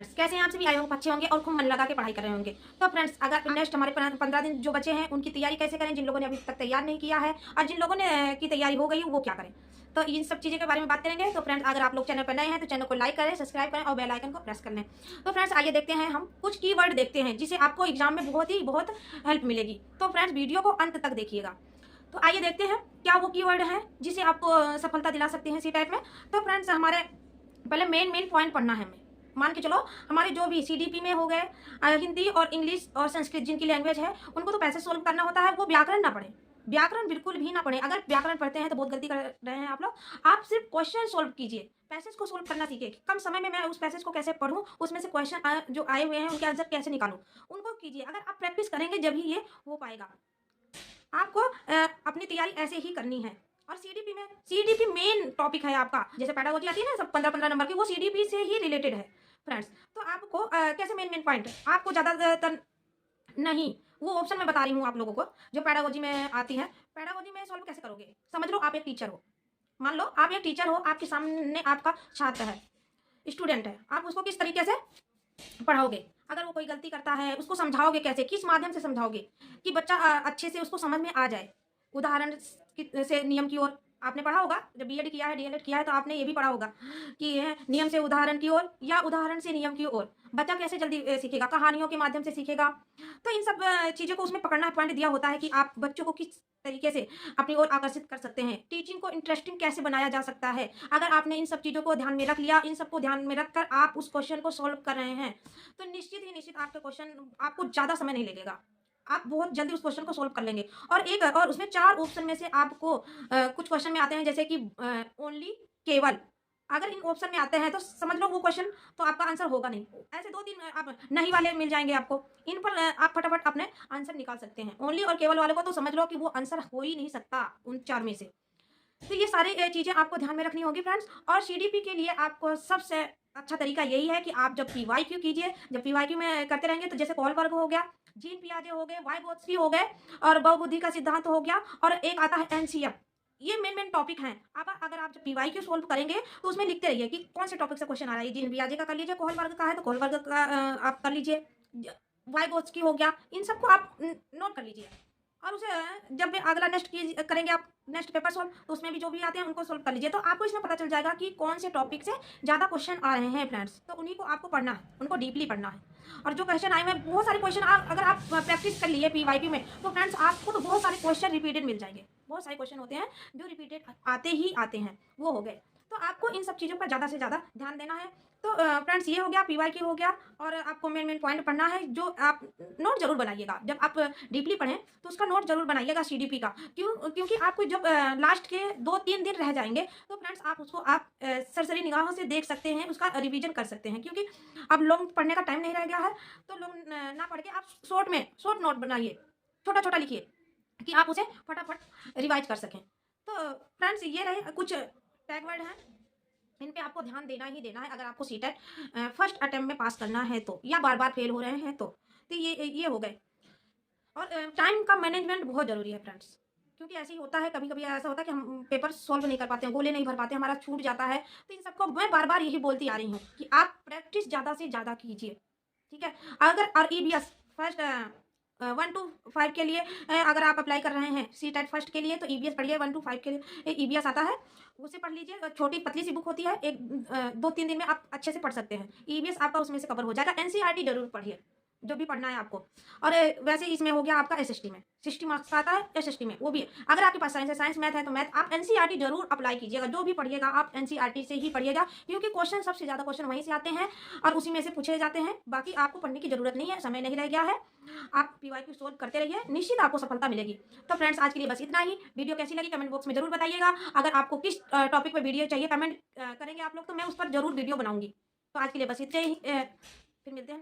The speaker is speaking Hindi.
कैसे हैं आप सभी? आए होंगे, अच्छे होंगे और खूब मन लगा के पढ़ाई कर रहे होंगे। तो फ्रेंड्स, अगर नेक्स्ट हमारे 15 दिन जो बचे हैं उनकी तैयारी कैसे करें, जिन लोगों ने अभी तक तैयार नहीं किया है और जिन लोगों ने की तैयारी हो गई वो क्या करें, तो इन सब चीज़ों के बारे में बात करेंगे। तो फ्रेंड्स, अगर आप लोग चैनल पर नए हैं तो चैनल को लाइक करें, सब्सक्राइब करें और बेल आइकन को प्रेस कर लें। तो फ्रेंड्स, आइए देखते हैं, हम कुछ कीवर्ड देखते हैं जिससे आपको एग्जाम में बहुत हेल्प मिलेगी। तो फ्रेंड्स, वीडियो को अंत तक देखिएगा। तो आइए देखते हैं क्या वो कीवर्ड है जिसे आपको सफलता दिला सकते हैं सीटेट में। तो फ्रेंड्स, हमारे पहले मेन पॉइंट पढ़ना है हमें। मान के चलो, हमारे जो भी सीडीपी में हो गए, हिंदी और इंग्लिश और संस्कृत जिनकी लैंग्वेज है उनको तो पैसे सोल्व करना होता है, वो व्याकरण ना पढ़े, व्याकरण बिल्कुल भी ना पढ़े। अगर व्याकरण पढ़ते हैं तो बहुत गलती कर रहे हैं आप लोग। आप सिर्फ क्वेश्चन सोल्व कीजिए, पैसेज को सोल्व करना सीखिए। कम समय में मैं उस पैसेज को कैसे पढ़ूं, उसमें से क्वेश्चन जो आए हुए हैं उनके आंसर कैसे निकालूं, उनको कीजिए। अगर आप प्रैक्टिस करेंगे जब ही ये हो पाएगा। आपको अपनी तैयारी ऐसे ही करनी है। और सीडीपी मेन टॉपिक है आपका। जैसे पेडागोजी आती है ना, सब 15-15 नंबर की, वो सीडीपी से ही रिलेटेड है फ्रेंड्स। तो आपको कैसे मेन पॉइंट आपको ज़्यादातर नहीं, वो ऑप्शन मैं बता रही हूँ आप लोगों को जो पेडागोजी में आती है। पेडागोजी में सॉल्व कैसे करोगे? समझ लो आप एक टीचर हो। मान लो आप एक टीचर हो, आपके सामने आपका छात्र है, स्टूडेंट है। आप उसको किस तरीके से पढ़ाओगे? अगर वो कोई गलती करता है उसको समझाओगे कैसे, किस माध्यम से समझाओगे कि बच्चा अच्छे से उसको समझ में आ जाए? उदाहरण से नियम की ओर आपने पढ़ा होगा, जब बीएड किया है, डीएलएड किया है, तो आपने ये भी पढ़ा होगा कि यह नियम से उदाहरण की ओर या उदाहरण से नियम की ओर। बच्चा कैसे जल्दी सीखेगा? कहानियों के माध्यम से सीखेगा। तो इन सब चीज़ों को उसमें पकड़ना पॉइंट दिया होता है कि आप बच्चों को किस तरीके से अपनी ओर आकर्षित कर सकते हैं। टीचिंग को इंटरेस्टिंग कैसे बनाया जा सकता है? अगर आपने इन सब चीज़ों को ध्यान में रख लिया, इन सबको ध्यान में रखकर आप उस क्वेश्चन को सॉल्व कर रहे हैं, तो निश्चित ही निश्चित आपका क्वेश्चन आपको ज़्यादा समय नहीं लगेगा। आप बहुत जल्दी उस क्वेश्चन को सॉल्व कर लेंगे। और उसमें 4 ऑप्शन में से आपको कुछ क्वेश्चन में आते हैं, जैसे कि ओनली, केवल। अगर इन ऑप्शन में आते हैं तो समझ लो वो क्वेश्चन तो आपका आंसर होगा नहीं। ऐसे 2-3 आप नहीं वाले मिल जाएँगे आपको। इन पर आप फटाफट अपने आंसर निकाल सकते हैं। ओनली और केवल वाले को तो समझ लो कि वो आंसर हो ही नहीं सकता उन 4 में से। तो ये सारी चीज़ें आपको ध्यान में रखनी होगी फ्रेंड्स। और सीडीपी के लिए आपको सबसे अच्छा तरीका यही है कि आप जब पीवाईक्यू कीजिए, जब पीवाईक्यू में करते रहेंगे तो जैसे कोहलबर्ग हो गया, जीन पियाजे हो गए, वाइगोत्स्की हो गए और बहुबुद्धि का सिद्धांत हो गया और एक आता है एनसीएफ। ये मेन टॉपिक हैं। अब अगर आप जब पीवाईक्यू सोल्व करेंगे तो उसमें लिखते रहिए कि कौन से टॉपिक से क्वेश्चन आ रहा है। जीन पियाजे का कर लीजिए, कोहलबर्ग का है तो कोहलबर्ग का आप कर लीजिए, वाइगोत्स्की हो गया, इन सबको आप नोट कर लीजिए। और उसे जब भी अगला नेक्स्ट की करेंगे आप, नेक्स्ट पेपर सॉल्व, तो उसमें भी जो भी आते हैं उनको सॉल्व कर लीजिए। तो आपको इसमें पता चल जाएगा कि कौन से टॉपिक से ज़्यादा क्वेश्चन आ रहे हैं फ्रेंड्स। तो उन्हीं को आपको पढ़ना है, उनको डीपली पढ़ना है। और जो क्वेश्चन आए हुए हैं, बहुत सारे क्वेश्चन अगर आप प्रैक्टिस कर लिए पीवाईक्यू में, तो फ्रेंड्स आपको तो बहुत सारे क्वेश्चन रिपीटेड मिल जाएंगे। बहुत सारे क्वेश्चन होते हैं जो रिपीटेड आते ही आते हैं, वो हो गए। तो आपको इन सब चीज़ों पर ज़्यादा से ज़्यादा ध्यान देना है। तो फ्रेंड्स, ये हो गया पीवाईक्यू हो गया। और आपको मेन पॉइंट पढ़ना है, जो आप नोट जरूर बनाइएगा। जब आप डीपली पढ़ें तो उसका नोट जरूर बनाइएगा सीडीपी का। क्योंकि आपको जब लास्ट के 2-3 दिन रह जाएंगे तो फ्रेंड्स आप उसको आप सरसरी निगाहों से देख सकते हैं, उसका रिवीजन कर सकते हैं। क्योंकि अब लॉन्ग पढ़ने का टाइम नहीं रह गया है, तो लॉन्ग ना पढ़ के आप शॉर्ट नोट बनाइए, छोटा छोटा लिखिए कि आप उसे फटाफट रिवाइज कर सकें। तो फ्रेंड्स, ये रहे कुछ टैग वर्ड हैं, इन पे आपको ध्यान देना ही देना है अगर आपको सीटेट फर्स्ट अटेम्प्ट में पास करना है तो, या बार बार फेल हो रहे हैं तो ये हो गए। और टाइम का मैनेजमेंट बहुत ज़रूरी है फ्रेंड्स। क्योंकि ऐसे ही होता है, कभी कभी ऐसा होता है कि हम पेपर सॉल्व नहीं कर पाते हैं, गोले नहीं भर पाते, हमारा छूट जाता है। तो इन सबको मैं बार बार यही बोलती आ रही हूँ कि आप प्रैक्टिस ज़्यादा से ज़्यादा कीजिए, ठीक है? अगर और ईबीएस फर्स्ट 1 to 5 के लिए अगर आप अप्लाई कर रहे हैं सीटेट फर्स्ट के लिए, तो ईबीएस पढ़िए। 1 to 5 के लिए ईबीएस आता है, उसे पढ़ लीजिए। छोटी पतली सी बुक होती है, एक 2-3 दिन में आप अच्छे से पढ़ सकते हैं। ईबीएस आपका उसमें से कवर हो जाएगा। एनसीईआरटी जरूर पढ़िए, जो भी पढ़ना है आपको। और वैसे इसमें हो गया आपका एसएसटी में 60 मार्क्स का आता है, एसएसटी में वो भी है। अगर आपके पास साइंस है, साइंस मैथ है तो मैथ। आप एनसीईआरटी जरूर अप्लाई कीजिएगा, जो भी पढ़िएगा आप एनसीईआरटी से ही पढ़िएगा। क्योंकि क्वेश्चन सबसे ज़्यादा क्वेश्चन वहीं से आते हैं और उसी में से पूछे जाते हैं। बाकी आपको पढ़ने की जरूरत नहीं है, समय नहीं रह गया है। आप पीवाईक्यू सोल्व करते रहिए, निश्चित आपको सफलता मिलेगी। तो फ्रेंड्स, आज के लिए बस इतना ही। वीडियो कैसी लगी कमेंट बॉक्स में जरूर बताइएगा। अगर आपको किस टॉपिक पर वीडियो चाहिए कमेंट करेंगे आप लोग, तो मैं उस पर जरूर वीडियो बनाऊंगी। तो आज के लिए बस इतना ही, फिर मिलते हैं।